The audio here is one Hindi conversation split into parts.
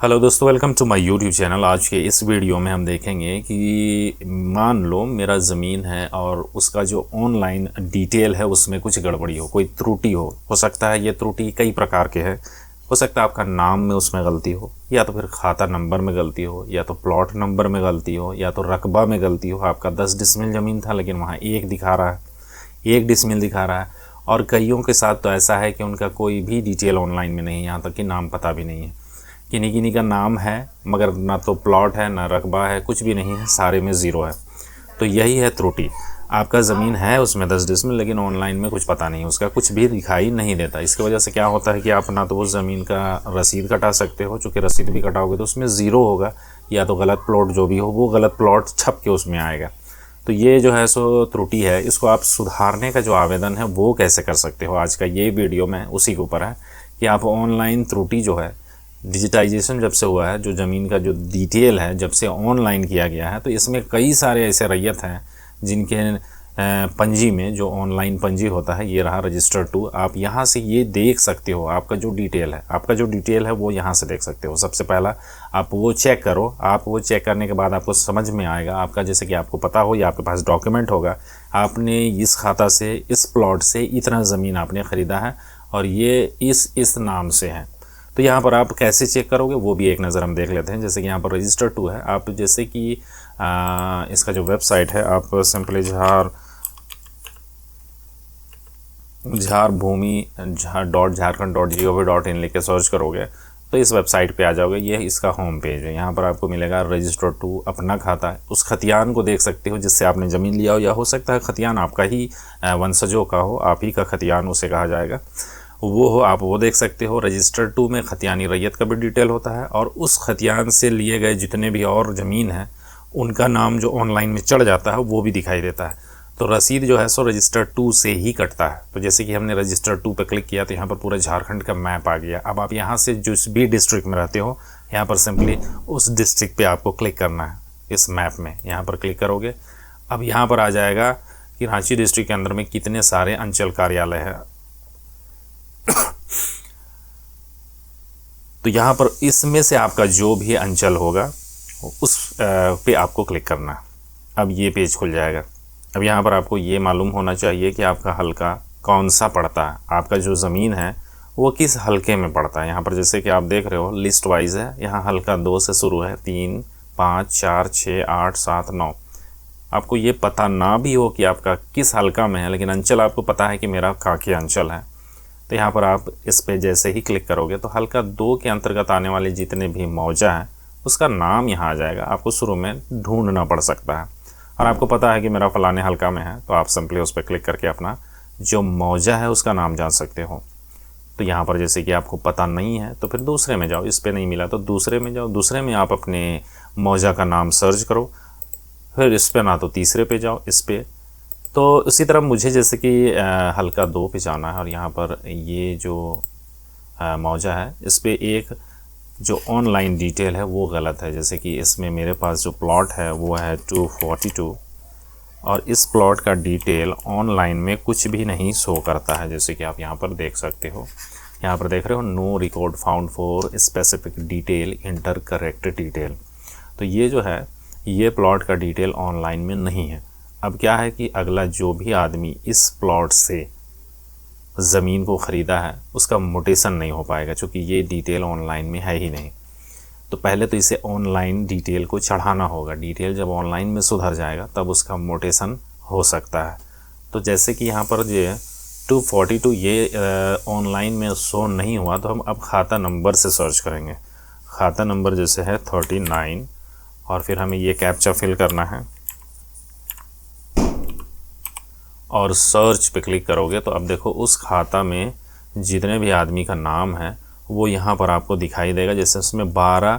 हेलो दोस्तों, welcome to my YouTube channel. आज के इस वीडियो में हम देखेंगे कि मान लो मेरा ज़मीन है और उसका जो ऑनलाइन डिटेल है उसमें कुछ गड़बड़ी हो, कोई त्रुटि हो सकता है। ये त्रुटि कई प्रकार के हैं। हो सकता है आपका नाम में उसमें गलती हो, या तो फिर खाता नंबर में गलती हो, या तो प्लॉट नंबर में गलती हो, या तो रकबा में गलती हो। आपका 10 डिसमिल ज़मीन था लेकिन वहाँ 1 दिखा रहा है, 1 डिसमिल दिखा रहा है। और कईयों के साथ तो ऐसा है कि उनका कोई भी डिटेल ऑनलाइन में नहीं है, यहाँ तक कि नाम पता भी नहीं है। किन्हीं किन्हीं का नाम है मगर ना तो प्लॉट है, ना रकबा है, कुछ भी नहीं है, सारे में ज़ीरो है। तो यही है त्रुटि। आपका ज़मीन है उसमें 10 डिसमिल, लेकिन ऑनलाइन में कुछ पता नहीं, उसका कुछ भी दिखाई नहीं देता। इसकी वजह से क्या होता है कि आप ना तो उस ज़मीन का रसीद कटा सकते हो, चूँकि रसीद भी कटाओगे तो उसमें ज़ीरो होगा, या तो गलत प्लॉट जो भी हो वो गलत प्लॉट छप के उसमें आएगा। तो ये जो है सो त्रुटि है। इसको आप सुधारने का जो आवेदन है वो कैसे कर सकते हो, आज का ये वीडियो में उसी के ऊपर है कि आप ऑनलाइन त्रुटि जो है, डिजिटाइजेशन जब से हुआ है, जो ज़मीन का जो डिटेल है जब से ऑनलाइन किया गया है, तो इसमें कई सारे ऐसे रैयत हैं जिनके पंजी में जो ऑनलाइन पंजी होता है, ये रहा रजिस्टर 2। आप यहाँ से ये देख सकते हो आपका जो डिटेल है वो यहाँ से देख सकते हो। सबसे पहला आप वो चेक करो। आप वो चेक करने के बाद आपको समझ में आएगा आपका, जैसे कि आपको पता हो या आपके पास डॉक्यूमेंट होगा, आपने इस खाता से, इस प्लॉट से इतना ज़मीन आपने ख़रीदा है और ये इस नाम से है। तो यहाँ पर आप कैसे चेक करोगे वो भी एक नज़र हम देख लेते हैं। जैसे कि यहाँ पर रजिस्टर 2 है, आप जैसे कि इसका जो वेबसाइट है, आप सिंपली झारभूमि.झारखंड.gov.in लिख के सर्च करोगे तो इस वेबसाइट पे आ जाओगे। ये इसका होम पेज है। यहाँ पर आपको मिलेगा रजिस्टर 2 अपना खाता है। उस खतियान को देख सकते हो जिससे आपने ज़मीन लिया हो, या हो सकता है खतियान आपका ही वंशजों का हो, आप ही का खतियान उसे कहा जाएगा, वो हो, आप वो देख सकते हो। रजिस्टर 2 में खतियानी रैयत का भी डिटेल होता है, और उस खतियान से लिए गए जितने भी और ज़मीन है उनका नाम जो ऑनलाइन में चढ़ जाता है वो भी दिखाई देता है। तो रसीद जो है सो रजिस्टर 2 से ही कटता है। तो जैसे कि हमने रजिस्टर 2 पर क्लिक किया तो यहाँ पर पूरा झारखंड का मैप आ गया। अब आप यहाँ से जिस भी डिस्ट्रिक्ट में रहते हो, यहाँ पर सिंपली उस डिस्ट्रिक्ट पे आपको क्लिक करना है। इस मैप में यहाँ पर क्लिक करोगे, अब यहाँ पर आ जाएगा कि रांची डिस्ट्रिक्ट के अंदर में कितने सारे अंचल कार्यालय हैं। तो यहाँ पर इसमें से आपका जो भी अंचल होगा उस पे आपको क्लिक करना है। अब ये पेज खुल जाएगा। अब यहाँ पर आपको ये मालूम होना चाहिए कि आपका हल्का कौन सा पड़ता है, आपका जो ज़मीन है वो किस हल्के में पड़ता है। यहाँ पर जैसे कि आप देख रहे हो लिस्ट वाइज है। यहाँ हल्का 2 से शुरू है, 3, 5, 4, 6, 8, 7, 9। आपको ये पता ना भी हो कि आपका किस हल्का में है, लेकिन अंचल आपको पता है कि मेरा काकी अंचल है। तो यहाँ पर आप इस पे जैसे ही क्लिक करोगे तो हल्का 2 के अंतर्गत आने वाले जितने भी मौजा हैं उसका नाम यहाँ आ जाएगा। आपको शुरू में ढूंढना पड़ सकता है, और आपको पता है कि मेरा फलाने हल्का में है, तो आप सिंपली उस पर क्लिक करके अपना जो मौजा है उसका नाम जान सकते हो। तो यहाँ पर जैसे कि आपको पता नहीं है तो फिर दूसरे में जाओ, इस पर नहीं मिला तो दूसरे में जाओ, दूसरे में आप अपने मौजा का नाम सर्च करो, फिर इस पर ना तो तीसरे पे जाओ, इस पर। तो उसी तरह मुझे जैसे कि हल्का 2 पे जाना है, और यहाँ पर ये जो मौजा है इस पर एक जो ऑनलाइन डिटेल है वो गलत है। जैसे कि इसमें मेरे पास जो प्लॉट है वो है 242, और इस प्लॉट का डिटेल ऑनलाइन में कुछ भी नहीं शो करता है। जैसे कि आप यहाँ पर देख सकते हो, यहाँ पर देख रहे हो no record found for specific detail, enter correct detail. तो ये जो है ये प्लॉट का डिटेल ऑनलाइन में नहीं है। अब क्या है कि अगला जो भी आदमी इस प्लॉट से ज़मीन को ख़रीदा है उसका मोटेशन नहीं हो पाएगा, क्योंकि ये डिटेल ऑनलाइन में है ही नहीं। तो पहले तो इसे ऑनलाइन डिटेल को चढ़ाना होगा। डिटेल जब ऑनलाइन में सुधर जाएगा तब उसका मोटेशन हो सकता है। तो जैसे कि यहाँ पर ये 242 ये ऑनलाइन में शो नहीं हुआ, तो हम अब खाता नंबर से सर्च करेंगे। खाता नंबर जैसे है 39, और फिर हमें ये कैप्चा फिल करना है और सर्च पे क्लिक करोगे तो अब देखो उस खाता में जितने भी आदमी का नाम है वो यहाँ पर आपको दिखाई देगा। जैसे उसमें 12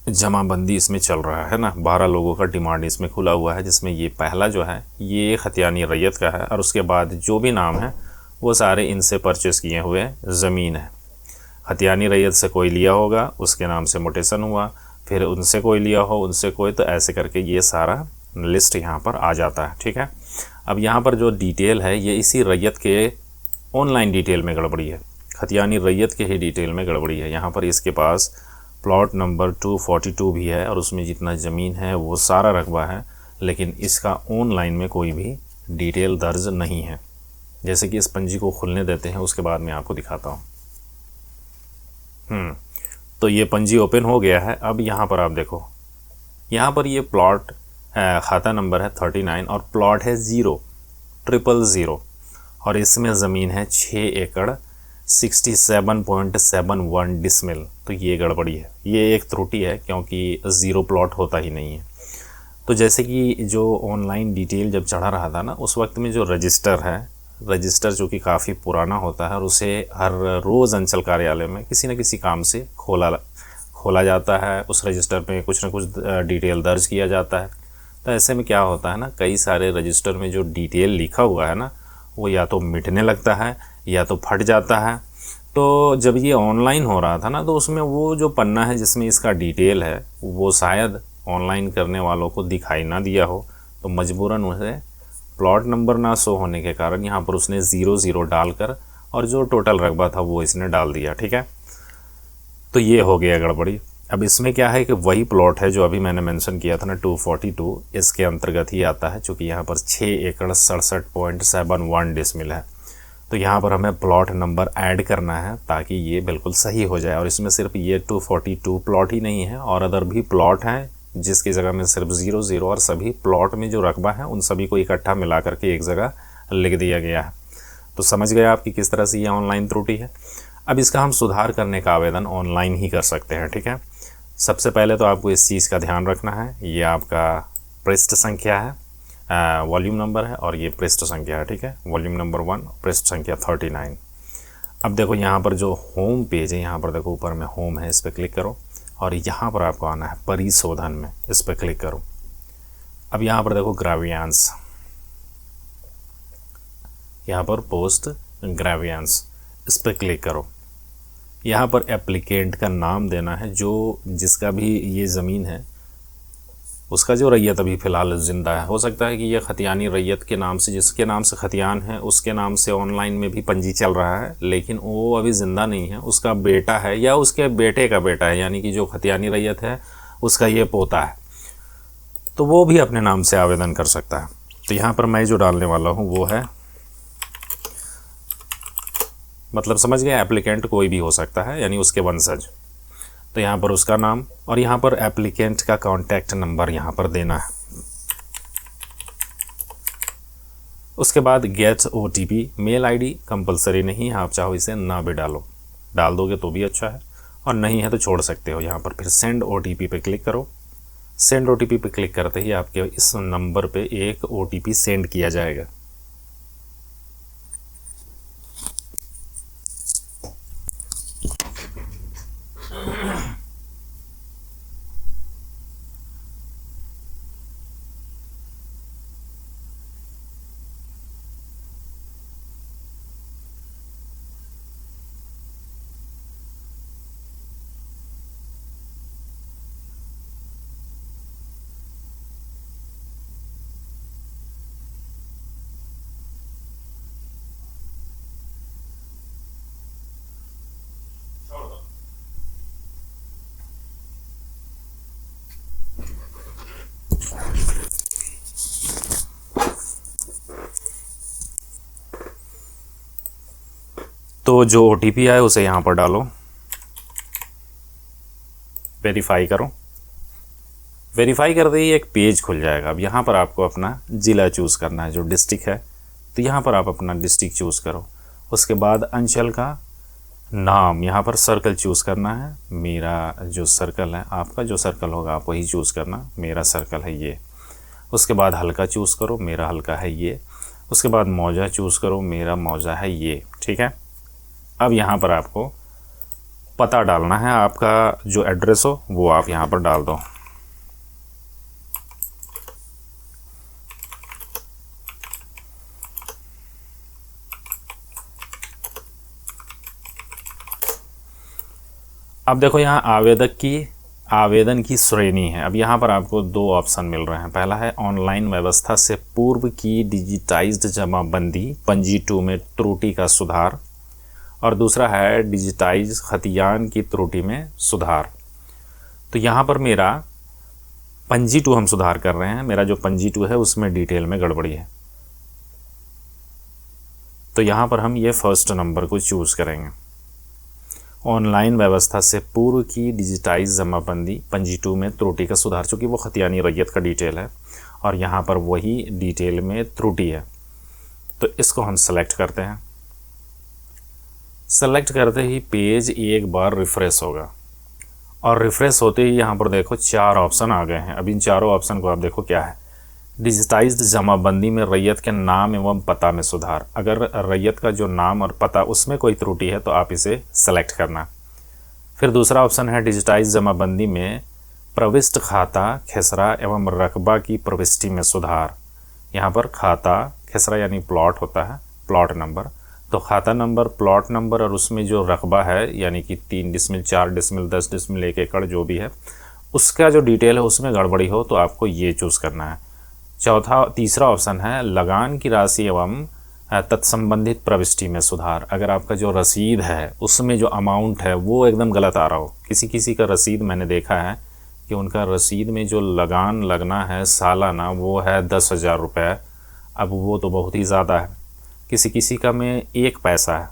जमाबंदी इसमें चल रहा है ना, 12 लोगों का डिमांड इसमें खुला हुआ है, जिसमें ये पहला जो है ये खतियानी रैयत का है, और उसके बाद जो भी नाम है वो सारे इनसे परचेस किए हुए ज़मीन है। खतियानी रैयत से कोई लिया होगा, उसके नाम से मोटेशन हुआ, फिर उनसे कोई लिया हो, उनसे कोई, तो ऐसे करके ये सारा लिस्ट यहाँ पर आ जाता है। ठीक है। अब यहाँ पर जो डिटेल है ये इसी रैयत के ऑनलाइन डिटेल में गड़बड़ी है। खतियानी रैयत के ही डिटेल में गड़बड़ी है। यहाँ पर इसके पास प्लॉट नंबर 242 भी है और उसमें जितना ज़मीन है वो सारा रकबा है, लेकिन इसका ऑनलाइन में कोई भी डिटेल दर्ज नहीं है। जैसे कि इस पंजी को खुलने देते हैं, उसके बाद मैं आपको दिखाता हूँ। तो ये पंजी ओपन हो गया है। अब यहाँ पर आप देखो, यहाँ पर ये प्लॉट खाता नंबर है 39 और प्लॉट है 000 और इसमें ज़मीन है 6 एकड़ 67.71 डिसमिल। तो ये गड़बड़ी है, ये एक त्रुटि है, क्योंकि 0 प्लॉट होता ही नहीं है। तो जैसे कि जो ऑनलाइन डिटेल जब चढ़ा रहा था ना, उस वक्त में जो रजिस्टर जो कि काफ़ी पुराना होता है और उसे हर रोज़ अंचल कार्यालय में किसी न किसी काम से खोला जाता है। उस रजिस्टर में कुछ न कुछ डिटेल दर्ज किया जाता है। तो ऐसे में क्या होता है ना, कई सारे रजिस्टर में जो डिटेल लिखा हुआ है ना, वो या तो मिटने लगता है या तो फट जाता है। तो जब ये ऑनलाइन हो रहा था ना, तो उसमें वो जो पन्ना है जिसमें इसका डिटेल है, वो शायद ऑनलाइन करने वालों को दिखाई ना दिया हो, तो मजबूरन उसे प्लॉट नंबर ना शो होने के कारण यहाँ पर उसने 00 डालकर और जो टोटल रकबा था वो इसने डाल दिया। ठीक है, तो ये हो गया गड़बड़ी। अब इसमें क्या है कि वही प्लॉट है जो अभी मैंने मेंशन किया था ना 242, इसके अंतर्गत ही आता है, चूँकि यहाँ पर 6 एकड़ 67.71 डिसमिल है। तो यहाँ पर हमें प्लॉट नंबर ऐड करना है ताकि ये बिल्कुल सही हो जाए। और इसमें सिर्फ ये 242 प्लॉट ही नहीं है, और अदर भी प्लॉट हैं जिसकी जगह में सिर्फ 00 और सभी प्लॉट में जो रकबा है उन सभी को इकट्ठा मिला करके एक जगह लिख दिया गया है। तो समझ गए आप कि किस तरह से ये ऑनलाइन त्रुटि है। अब इसका हम सुधार करने का आवेदन ऑनलाइन ही कर सकते हैं। ठीक है, सबसे पहले तो आपको इस चीज़ का ध्यान रखना है, ये आपका पृष्ठ संख्या है, वॉल्यूम नंबर है, और ये पृष्ठ संख्या है। ठीक है, वॉल्यूम नंबर 1, पृष्ठ संख्या 39। अब देखो यहाँ पर जो होम पेज है, यहाँ पर देखो ऊपर में होम है, इस पर क्लिक करो और यहाँ पर आपको आना है परिशोधन में, इस पर क्लिक करो। अब यहाँ पर देखो ग्रावियांश, यहाँ पर पोस्ट ग्रावियांश, इस पर क्लिक करो। यहाँ पर एप्लीकेंट का नाम देना है, जो जिसका भी ये ज़मीन है उसका जो रैयत अभी फ़िलहाल ज़िंदा है। हो सकता है कि ये खतियानी रैयत के नाम से, जिसके नाम से खतियान है उसके नाम से ऑनलाइन में भी पंजी चल रहा है, लेकिन वो अभी ज़िंदा नहीं है, उसका बेटा है या उसके बेटे का बेटा है, यानी कि जो खतियानी रैयत है उसका ये पोता है, तो वो भी अपने नाम से आवेदन कर सकता है। तो यहाँ पर मैं जो डालने वाला हूँ वो है, मतलब समझ गए, एप्लीकेंट कोई भी हो सकता है, यानी उसके वंशज। तो यहाँ पर उसका नाम और यहाँ पर एप्लीकेंट का कॉन्टैक्ट नंबर यहाँ पर देना है। उसके बाद get OTP, mail ID compulsory नहीं है, आप चाहो इसे ना भी डाल दोगे तो भी अच्छा है, और नहीं है तो छोड़ सकते हो। यहाँ पर फिर सेंड OTP पे क्लिक करो। सेंड OTP पे क्लिक करते ही आपके इस नंबर पे एक OTP सेंड किया जाएगा। तो जो OTP आए उसे यहाँ पर डालो, वेरीफाई करो। वेरीफाई करते ही एक पेज खुल जाएगा। अब यहाँ पर आपको अपना ज़िला चूज़ करना है, जो डिस्ट्रिक्ट है, तो यहाँ पर आप अपना डिस्ट्रिक्ट चूज़ करो। उसके बाद अंचल का नाम, यहाँ पर सर्कल चूज़ करना है। मेरा जो सर्कल है, आपका जो सर्कल होगा आप वही चूज़ करना। मेरा सर्कल है ये। उसके बाद हल्का चूज़ करो, मेरा हल्का है ये। उसके बाद मौजा चूज़ करो, मेरा मौजा है ये। ठीक है, अब यहाँ पर आपको पता डालना है, आपका जो एड्रेस हो वो आप यहाँ पर डाल दो। अब देखो यहाँ आवेदन की श्रेणी है। अब यहाँ पर आपको 2 ऑप्शन मिल रहे हैं। पहला है ऑनलाइन व्यवस्था से पूर्व की डिजिटाइज्ड जमाबंदी पंजी 2 में त्रुटि का सुधार, और दूसरा है डिजिटाइज खतियान की त्रुटि में सुधार। तो यहाँ पर मेरा पंजी 2 हम सुधार कर रहे हैं, मेरा जो पंजी 2 है उसमें डिटेल में गड़बड़ी है, तो यहाँ पर हम ये फर्स्ट नंबर को चूज़ करेंगे। ऑनलाइन व्यवस्था से पूर्व की डिजिटाइज जमाबंदी पंजी 2 में त्रुटि का सुधार, चूँकि वो खतियानी रैयत का डिटेल है और यहाँ पर वही डिटेल में त्रुटि है, तो इसको हम सेलेक्ट करते हैं। सेलेक्ट करते ही पेज एक बार रिफ़्रेश होगा और रिफ़्रेश होते ही यहाँ पर देखो 4 ऑप्शन आ गए हैं। अब इन चारों ऑप्शन को आप देखो क्या है। डिजिटाइज्ड जमाबंदी में रैयत के नाम एवं पता में सुधार, अगर रैयत का जो नाम और पता उसमें कोई त्रुटि है तो आप इसे सेलेक्ट करना। फिर दूसरा ऑप्शन है डिजिटाइज्ड जमाबंदी में प्रविष्ट खाता खेसरा एवं रकबा की प्रविष्टि में सुधार। यहाँ पर खाता खेसरा यानी प्लॉट होता है, प्लॉट नंबर, तो खाता नंबर, प्लॉट नंबर और उसमें जो रकबा है यानी कि 3 डिसमिल, 4 डिसमिल, 10 डिसमिल, 1 एकड़ जो भी है उसका जो डिटेल है उसमें गड़बड़ी हो तो आपको ये चूज़ करना है। तीसरा ऑप्शन है लगान की राशि एवं तत्संबंधित प्रविष्टि में सुधार, अगर आपका जो रसीद है उसमें जो अमाउंट है वो एकदम गलत आ रहा हो। किसी का रसीद मैंने देखा है कि उनका रसीद में जो लगान लगना है सालाना वो है 10,000 रुपये, अब वो तो बहुत ही ज़्यादा है। किसी का में 1 पैसा है,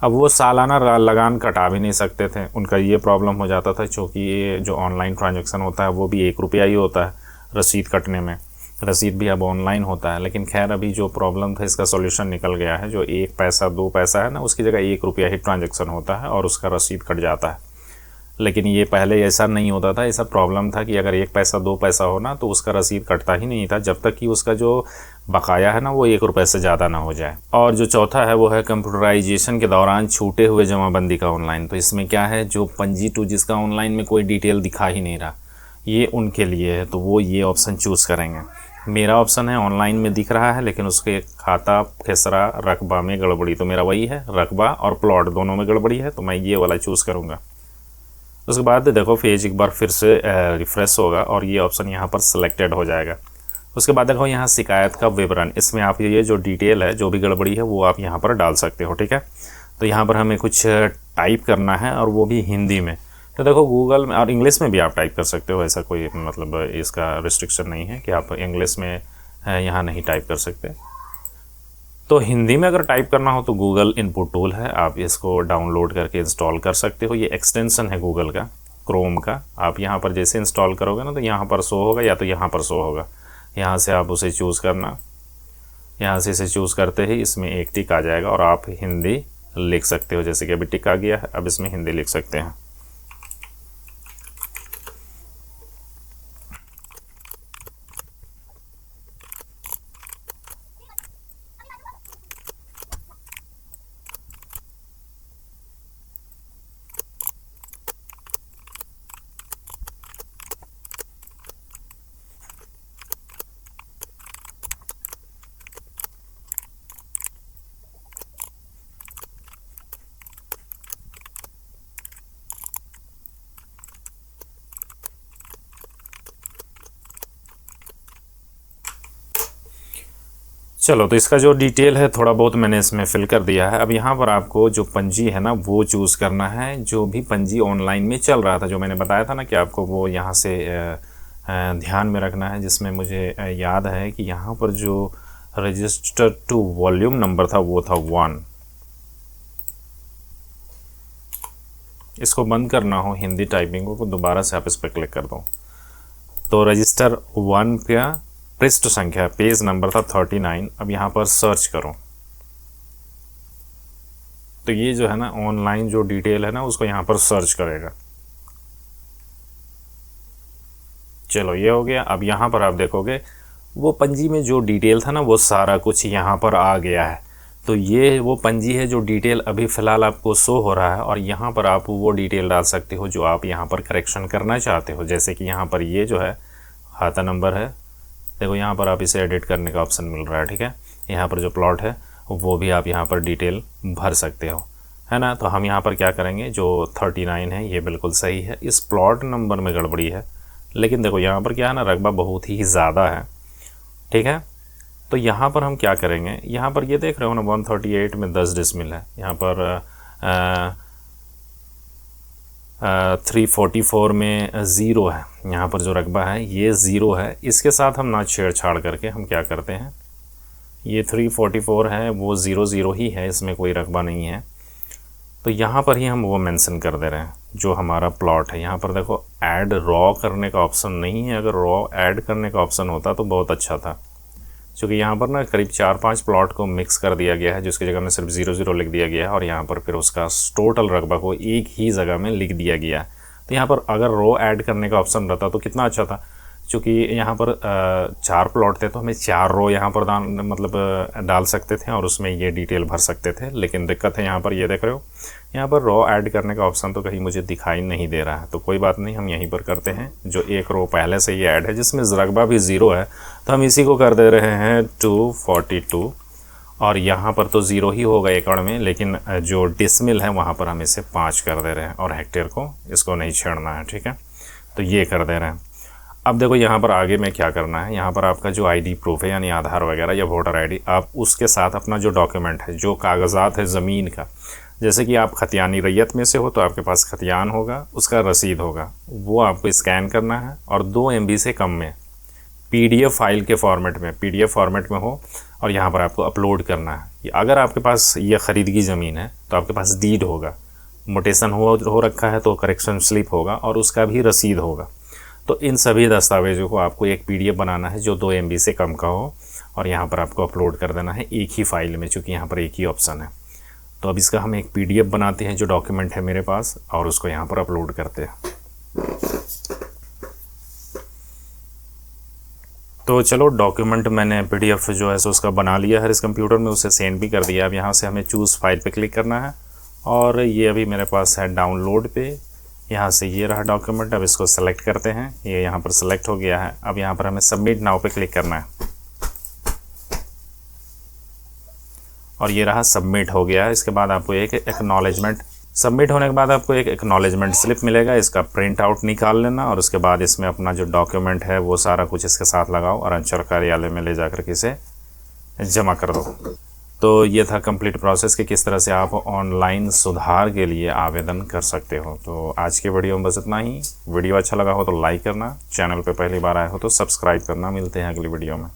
अब वो सालाना लगान कटा भी नहीं सकते थे, उनका ये प्रॉब्लम हो जाता था, क्योंकि ये जो ऑनलाइन ट्रांजैक्शन होता है वो भी 1 रुपया ही होता है रसीद कटने में, रसीद भी अब ऑनलाइन होता है। लेकिन खैर अभी जो प्रॉब्लम था इसका सॉल्यूशन निकल गया है, जो 1 पैसा 2 पैसा है ना उसकी जगह 1 रुपया ही ट्रांजैक्शन होता है और उसका रसीद कट जाता है। लेकिन ये पहले ऐसा नहीं होता था, ऐसा प्रॉब्लम था कि अगर 1 पैसा 2 पैसा हो ना तो उसका रसीद कटता ही नहीं था जब तक कि उसका जो बकाया है ना वो 1 रुपये से ज़्यादा ना हो जाए। और जो चौथा है वो है कंप्यूटराइजेशन के दौरान छूटे हुए जमाबंदी का ऑनलाइन। तो इसमें क्या है, जो पंजी 2 जिसका ऑनलाइन में कोई डिटेल दिखा ही नहीं रहा, ये उनके लिए है, तो वो ये ऑप्शन चूज़ करेंगे। मेरा ऑप्शन है ऑनलाइन में दिख रहा है लेकिन उसके खाता खेसरा रकबा में गड़बड़ी, तो मेरा वही है, रकबा और प्लॉट दोनों में गड़बड़ी है, तो मैं ये वाला चूज़ करूँगा। उसके बाद देखो पेज एक बार फिर से रिफ़्रेश होगा और ये ऑप्शन यहाँ पर सिलेक्टेड हो जाएगा। उसके बाद देखो यहाँ शिकायत का विवरण, इसमें आप ये जो डिटेल है जो भी गड़बड़ी है वो आप यहाँ पर डाल सकते हो, ठीक है। तो यहाँ पर हमें कुछ टाइप करना है और वो भी हिंदी में। तो देखो गूगल में और इंग्लिश में भी आप टाइप कर सकते हो, ऐसा कोई मतलब इसका रिस्ट्रिक्शन नहीं है कि आप इंग्लिश में यहाँ नहीं टाइप कर सकते। तो हिंदी में अगर टाइप करना हो तो गूगल इनपुट टूल है, आप इसको डाउनलोड करके इंस्टॉल कर सकते हो। ये एक्सटेंशन है गूगल का, क्रोम का। आप यहाँ पर जैसे इंस्टॉल करोगे ना तो यहाँ पर शो होगा या तो यहाँ पर शो होगा, यहाँ से आप उसे चूज़ करना। यहाँ से इसे चूज़ करते ही इसमें एक टिक आ जाएगा और आप हिंदी लिख सकते हो, जैसे कि अभी टिक आ गया है, अब इसमें हिंदी लिख सकते हैं। चलो, तो इसका जो डिटेल है थोड़ा बहुत मैंने इसमें फिल कर दिया है। अब यहाँ पर आपको जो पंजी है ना वो चूज़ करना है, जो भी पंजी ऑनलाइन में चल रहा था, जो मैंने बताया था ना कि आपको वो यहाँ से ध्यान में रखना है। जिसमें मुझे याद है कि यहाँ पर जो रजिस्टर टू वॉल्यूम नंबर था वो था 1। इसको बंद करना हो हिंदी टाइपिंग को दोबारा से आप इस पर क्लिक कर दो, तो रजिस्टर 1 का पृष्ठ संख्या पेज नंबर था 39। अब यहाँ पर सर्च करो तो ये जो है ना ऑनलाइन जो डिटेल है ना उसको यहाँ पर सर्च करेगा। चलो ये हो गया। अब यहाँ पर आप देखोगे वो पंजी में जो डिटेल था ना वो सारा कुछ यहाँ पर आ गया है। तो ये वो पंजी है जो डिटेल अभी फ़िलहाल आपको शो हो रहा है और यहाँ पर आप वो डिटेल डाल सकते हो जो आप यहाँ पर करेक्शन करना चाहते हो। जैसे कि यहाँ पर ये जो है खाता नंबर है, देखो यहाँ पर आप इसे एडिट करने का ऑप्शन मिल रहा है, ठीक है। यहाँ पर जो प्लॉट है वो भी आप यहाँ पर डिटेल भर सकते हो, है ना। तो हम यहाँ पर क्या करेंगे, जो 39 है ये बिल्कुल सही है, इस प्लॉट नंबर में गड़बड़ी है। लेकिन देखो यहाँ पर क्या है ना, रकबा बहुत ही ज़्यादा है, ठीक है। तो यहाँ पर हम क्या करेंगे, यहाँ पर ये देख रहे हो ना 138 में 10 डिसमिल है, यहाँ पर 344 में 0 है, यहाँ पर जो रकबा है ये 0 है। इसके साथ हम ना छेड़छाड़ करके हम क्या करते हैं, ये 344 है वो 00 ही है, इसमें कोई रकबा नहीं है, तो यहाँ पर ही हम वो मेंशन कर दे रहे हैं जो हमारा प्लॉट है। यहाँ पर देखो ऐड रॉ करने का ऑप्शन नहीं है, अगर रॉ ऐड करने का ऑप्शन होता तो बहुत अच्छा था, क्योंकि यहाँ पर ना करीब 4-5 प्लॉट को मिक्स कर दिया गया है, जिसकी जगह में सिर्फ 00 लिख दिया गया है, और यहाँ पर फिर उसका टोटल रकबा को एक ही जगह में लिख दिया गया है। तो यहाँ पर अगर रो ऐड करने का ऑप्शन रहता तो कितना अच्छा था, क्योंकि यहाँ पर 4 प्लॉट थे तो हमें 4 रो यहाँ पर डाल सकते थे और उसमें ये डिटेल भर सकते थे। लेकिन दिक्कत है यहाँ पर, ये देख रहे हो यहाँ पर रो ऐड करने का ऑप्शन तो कहीं मुझे दिखाई नहीं दे रहा है। तो कोई बात नहीं, हम यहीं पर करते हैं जो एक रो पहले से ही ऐड है जिसमें रकबा भी 0 है, तो हम इसी को कर दे रहे हैं 242, और यहाँ पर तो 0 ही होगा एकड़ में, लेकिन जो डिसमिल है वहाँ पर हम इसे 5 कर दे रहे हैं, और हेक्टेयर को इसको नहीं छेड़ना है, ठीक है। तो ये कर दे रहे हैं। अब देखो यहाँ पर आगे में क्या करना है, यहाँ पर आपका जो आईडी प्रूफ है यानी आधार वगैरह या वोटर आईडी, आप उसके साथ अपना जो डॉक्यूमेंट है, जो कागजात है ज़मीन का, जैसे कि आप खतियानी रैयत में से हो तो आपके पास खतियान होगा, उसका रसीद होगा, वो आपको स्कैन करना है, और 2 MB से कम में PDF फाइल के फॉर्मेट में, PDF फॉर्मेट में हो, और यहाँ पर आपको अपलोड करना है। अगर आपके पास ये ख़रीदगी ज़मीन है तो आपके पास डीड होगा, मोटेशन हो रखा है तो करेक्शन स्लिप होगा, और उसका भी रसीद होगा। तो इन सभी दस्तावेज़ों को आपको एक PDF बनाना है जो 2 MB से कम का हो, और यहाँ पर आपको अपलोड कर देना है एक ही फाइल में, चूँकि यहाँ पर एक ही ऑप्शन है। तो अब इसका हम एक PDF बनाते हैं जो डॉक्यूमेंट है मेरे पास, और उसको यहाँ पर अपलोड करते हैं। तो चलो डॉक्यूमेंट मैंने PDF जो है सो उसका बना लिया है इस कंप्यूटर में, उसे सेंड भी कर दिया। अब यहाँ से हमें चूज़ फाइल पे क्लिक करना है, और ये अभी मेरे पास है डाउनलोड पे। यहाँ से ये रहा डॉक्यूमेंट, अब इसको सेलेक्ट करते हैं, ये यहाँ पर सेलेक्ट हो गया है। अब यहाँ पर हमें सबमिट नाउ पे क्लिक करना है, और ये रहा सबमिट हो गया है। इसके बाद आपको एक एक्नॉलेजमेंट, सबमिट होने के बाद आपको एक एक्नॉलेजमेंट स्लिप मिलेगा, इसका प्रिंट आउट निकाल लेना, और उसके बाद इसमें अपना जो डॉक्यूमेंट है वो सारा कुछ इसके साथ लगाओ, और अंचल कार्यालय में ले जा कर के इसे जमा कर दो। तो ये था कंप्लीट प्रोसेस कि किस तरह से आप ऑनलाइन सुधार के लिए आवेदन कर सकते हो। तो आज के वीडियो में बस इतना ही। वीडियो अच्छा लगा हो तो लाइक करना, चैनल पे पहली बार आए हो तो सब्सक्राइब करना। मिलते हैं अगली वीडियो में।